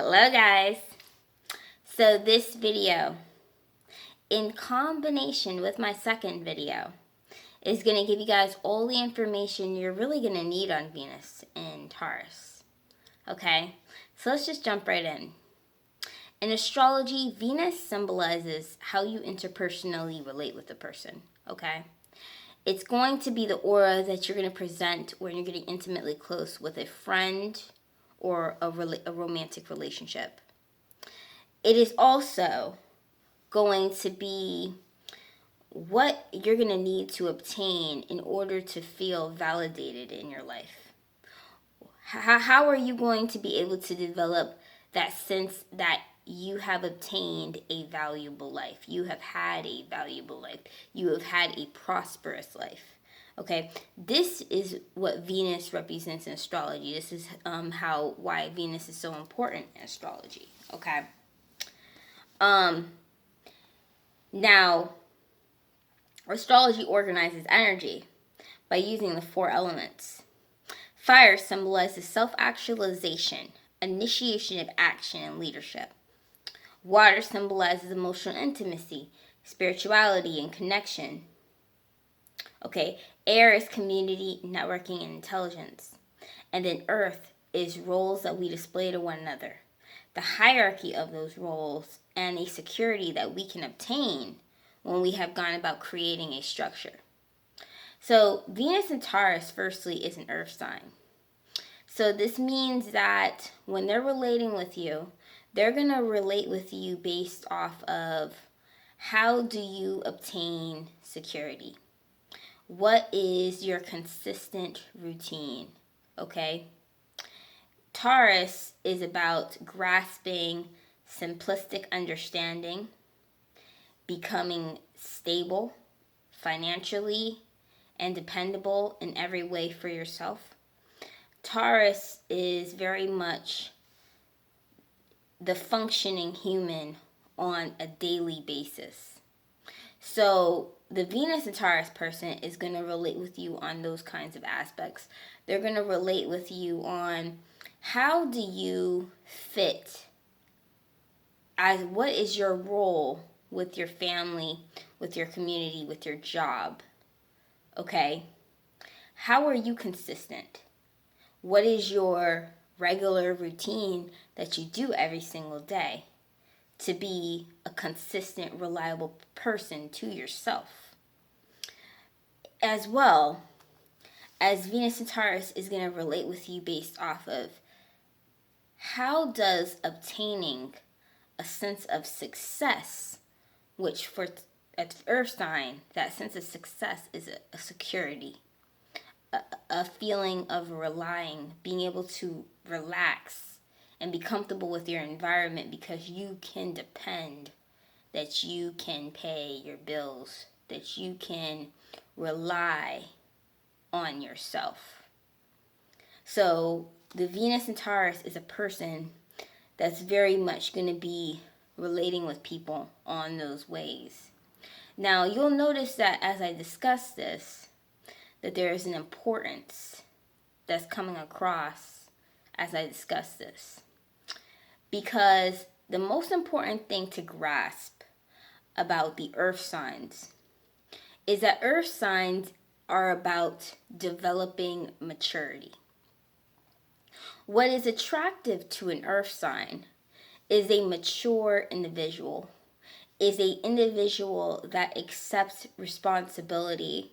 Hello guys. So this video, in combination with my second video, is going to give you guys all the information you're really going to need on Venus and Taurus. Okay, so let's just jump right in. In astrology, Venus symbolizes how you interpersonally relate with a person. Okay, it's going to be the aura that you're going to present when you're getting intimately close with a friend or a romantic relationship. It is also going to be what you're going to need to obtain in order to feel validated in your life. How are you going to be able to develop that sense that you have obtained a valuable life? You have had a valuable life. You have had a prosperous life. Okay, this is what Venus represents in astrology. This is why Venus is so important in astrology. Okay. Now, astrology organizes energy by using the 4 elements. Fire symbolizes self-actualization, initiation of action, and leadership. Water symbolizes emotional intimacy, spirituality, and connection. Okay, air is community, networking, and intelligence. And then earth is roles that we display to one another. The hierarchy of those roles and a security that we can obtain when we have gone about creating a structure. So Venus and Taurus, firstly, is an earth sign. So this means that when they're relating with you, they're going to relate with you based off of how do you obtain security? What is your consistent routine? Okay? Taurus is about grasping simplistic understanding, becoming stable financially and dependable in every way for yourself. Taurus is very much the functioning human on a daily basis. So the Venus and Taurus person is going to relate with you on those kinds of aspects. They're going to relate with you on how do you fit, as what is your role with your family, with your community, with your job. Okay? How are you consistent? What is your regular routine that you do every single day to be a consistent, reliable person to yourself? As well as Venus and Taurus is going to relate with you based off of how does obtaining a sense of success, which for an earth sign, that sense of success is a security, a feeling of relying, being able to relax and be comfortable with your environment because you can depend, that you can pay your bills, that you can rely on yourself. So the Venus and Taurus is a person that's very much going to be relating with people on those ways. Now, you'll notice that as I discuss this, that there is an importance that's coming across as I discuss this. Because the most important thing to grasp about the earth signs is that earth signs are about developing maturity. What is attractive to an earth sign is a mature individual, is an individual that accepts responsibility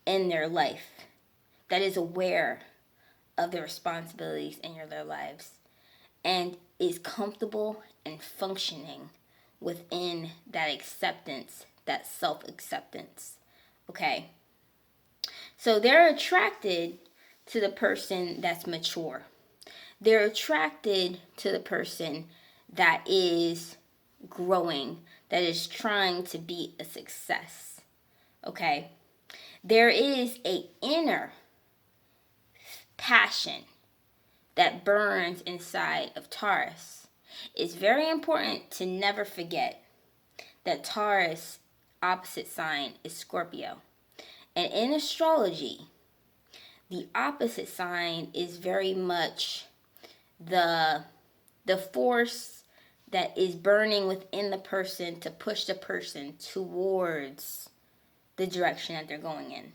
in their life, that is aware of the responsibilities in their lives, and is comfortable and functioning within that acceptance, that self-acceptance. Okay? So they're attracted to the person that's mature. They're attracted to the person that is growing, that is trying to be a success. Okay? There is an inner passion that burns inside of Taurus. It's very important to never forget that Taurus opposite sign is Scorpio. And in astrology, the opposite sign is very much the the force that is burning within the person to push the person towards the direction that they're going in.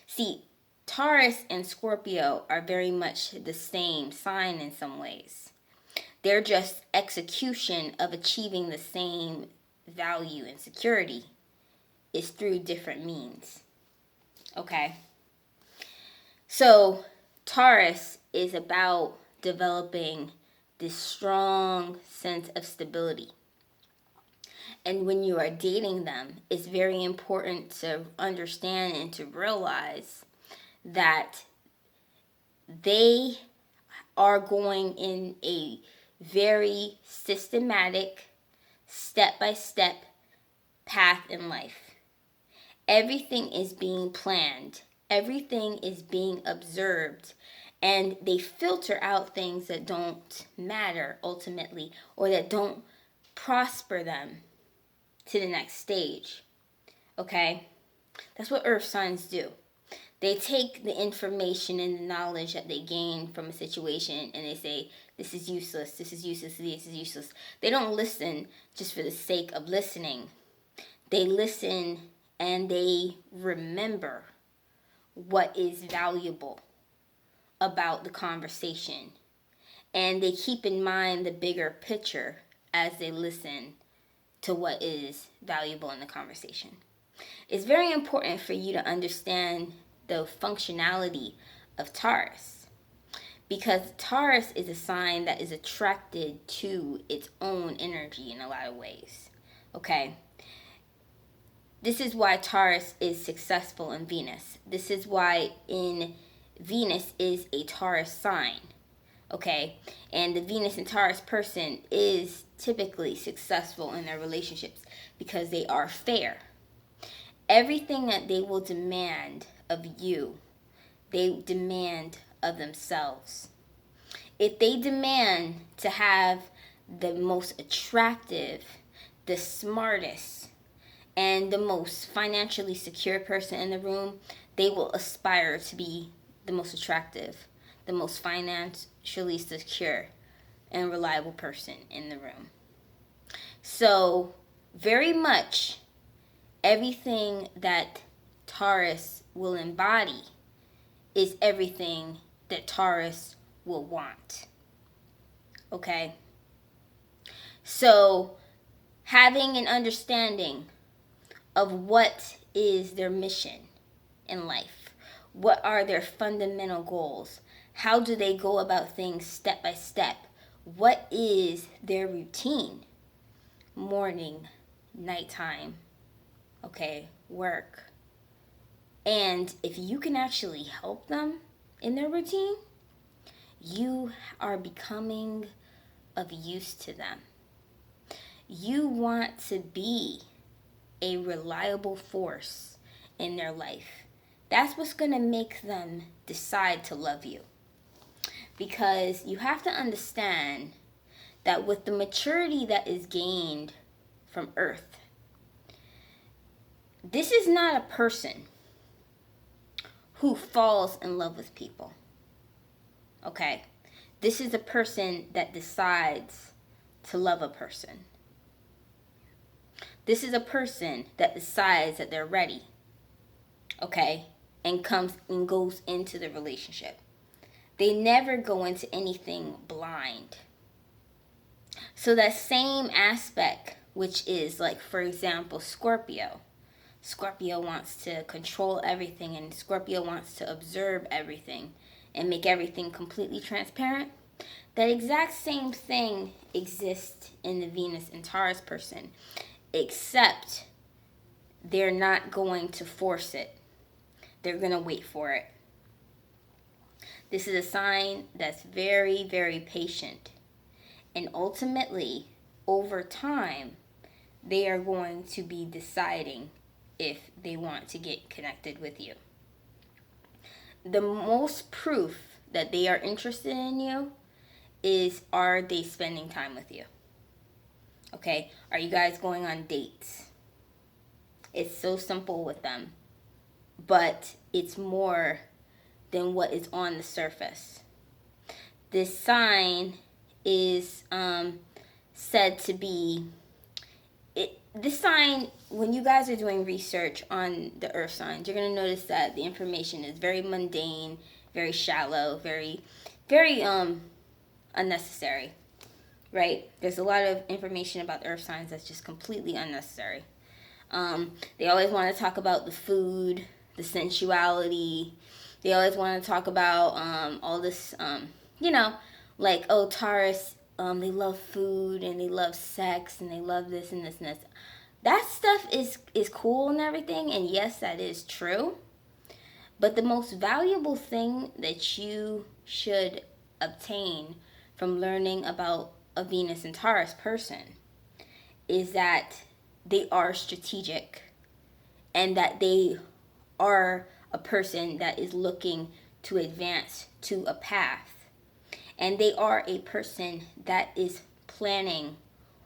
See, Taurus and Scorpio are very much the same sign in some ways. They're just execution of achieving the same value and security is through different means. Okay? So, Taurus is about developing this strong sense of stability. And when you are dating them, it's very important to understand and to realize that they are going in a very systematic, step-by-step path in life. Everything is being planned. Everything is being observed. And they filter out things that don't matter ultimately, or that don't prosper them to the next stage. Okay? That's what earth signs do. They take the information and the knowledge that they gain from a situation and they say, this is useless, this is useless, this is useless. They don't listen just for the sake of listening. They listen and they remember what is valuable about the conversation. And they keep in mind the bigger picture as they listen to what is valuable in the conversation. It's very important for you to understand the functionality of Taurus, because Taurus is a sign that is attracted to its own energy in a lot of ways. Okay? This is why Taurus is successful in Venus. This is why in Venus is a Taurus sign. Okay? And the Venus and Taurus person is typically successful in their relationships because they are fair. Everything that they will demand of you, they demand of themselves. If they demand to have the most attractive, the smartest, and the most financially secure person in the room, they will aspire to be the most attractive, the most financially secure, and reliable person in the room. So, very much everything that Taurus will embody is everything that Taurus will want. Okay? So, having an understanding of what is their mission in life, what are their fundamental goals, how do they go about things step by step, what is their routine, morning, nighttime, okay, work. And if you can actually help them in their routine, you are becoming of use to them. You want to be a reliable force in their life. That's what's going to make them decide to love you. Because you have to understand that with the maturity that is gained from Earth, this is not a person who falls in love with people. Okay? This is a person that decides to love a person. This is a person that decides that they're ready. Okay? And comes and goes into the relationship. They never go into anything blind. So that same aspect, which is like, for example, Scorpio. Scorpio wants to control everything, and Scorpio wants to observe everything and make everything completely transparent. That exact same thing exists in the Venus and Taurus person, except they're not going to force it. They're going to wait for it. This is a sign that's very, very patient. And ultimately, over time, they are going to be deciding if they want to get connected with you. The most proof that they are interested in you is, are they spending time with you? Okay? Are you guys going on dates? It's so simple with them. But it's more than what is on the surface. This sign is said to be this sign. When you guys are doing research on the earth signs, you're going to notice that the information is very mundane, very shallow, very unnecessary, right? There's a lot of information about earth signs that's just completely unnecessary. They always want to talk about the food, the sensuality. They always want to talk about all this, like, oh, Taurus, they love food and they love sex and they love this and this and this. That stuff is cool and everything, and yes, that is true. But the most valuable thing that you should obtain from learning about a Venus and Taurus person is that they are strategic and that they are a person that is looking to advance to a path. And they are a person that is planning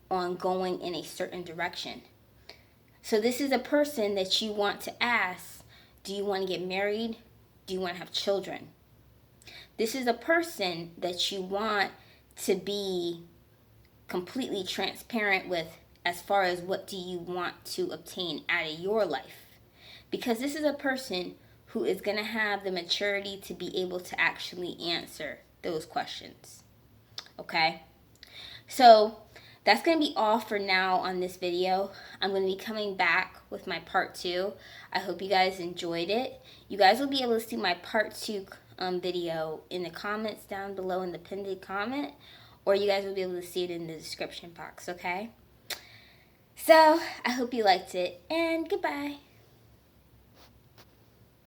on going in a certain direction. So this is a person that you want to ask, do you want to get married? Do you want to have children? This is a person that you want to be completely transparent with as far as what do you want to obtain out of your life. Because this is a person who is going to have the maturity to be able to actually answer those questions. Okay? So that's going to be all for now on this video. I'm going to be coming back with my part 2. I hope you guys enjoyed it. You guys will be able to see my part 2 video in the comments down below in the pinned comment, or you guys will be able to see it in the description box, okay? So I hope you liked it, and goodbye.